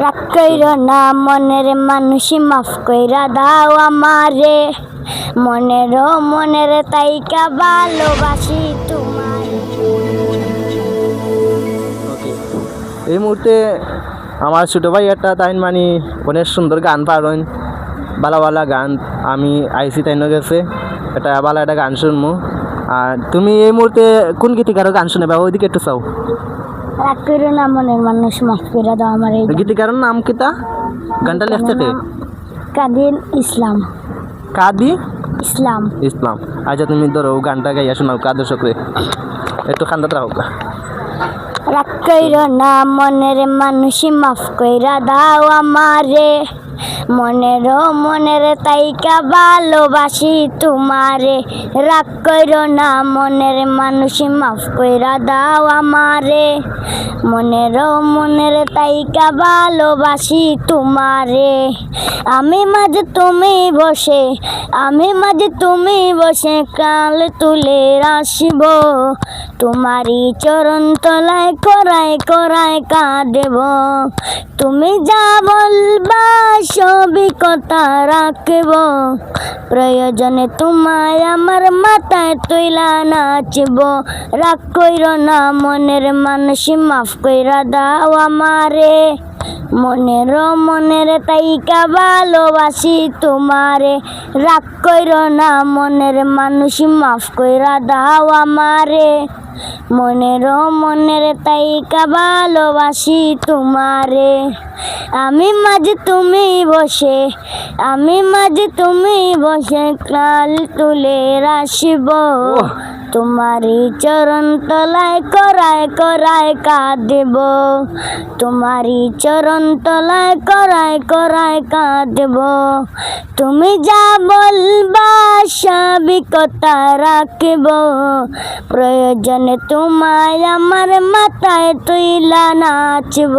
রাগ কইরো না মনের মানুষই মাফ কইরা দাও আমারে, মনের তাইকা ভালোবাসি তোমায়। এই মুহূর্তে আমার ছোটো ভাই একটা তাইন মানে অনেক সুন্দর গান পারেন, ভালো ভালো গান। আমি আইসি তাইন গেছে এটা ভালো একটা গান শুনবো। আর তুমি এই মুহূর্তে কোন গীতিকারও গান শুনে বা ওইদিকে একটু চাও? রাগ কইরো না মনের মানুষ মাফ কইরা দাও আমারে। গীতিকারের নাম কিতা? গানটা লেখতে কে? কাদির ইসলাম। কাদি ইসলাম। ইসলাম। আচ্ছা তুমি ধরো গানটা গাইয়া শোনাও কাদের সকলে একটু খান্দাত রাখো। রাগ কইরো না মনের মানুষই মাফ কইরা দাও আমারে, মনের তাইকা ভালোবাসি তোমারে। রাগ কইরো না মনের মানুষই মাফ কইরা দাও আমারে, মনের তাইকা ভালোবাসি তোমারে। আমি মাঝে তুমি বসে, আমি মাঝে তুমি বসে কাল তুলে আসিব, তোমারই চরণ তলায় করায় করায় কাঁদেব। তুমি যা বলবা সবই কথা রাখব, প্রয়োজনে তোমায় আমার মাথায় তুইলা নাচব। রাগ কইরো না মনের মানুষই মাফ কইরা দাও আমারে, মনের তাইকা ভালোবাসি তোমারে। রাগ কইরো না মনের মানুষই মাফ কইরা দাও আমারে, মনের তাইকা ভালোবাসি তোমারে। আমি মাঝে তুমি বসে, আমি মাঝে তুমি বসে কাল তুলে আসিব, তোমারই চরণ তলায় করায় করায় কাঁদেব, তোমারই চরণ তলায় করায় করায় কাঁদেব। তুমি যা বলবা সবই কথা রাখব, প্রয়োজনে তোমায় আমার মাথায় তুইলা নাচব।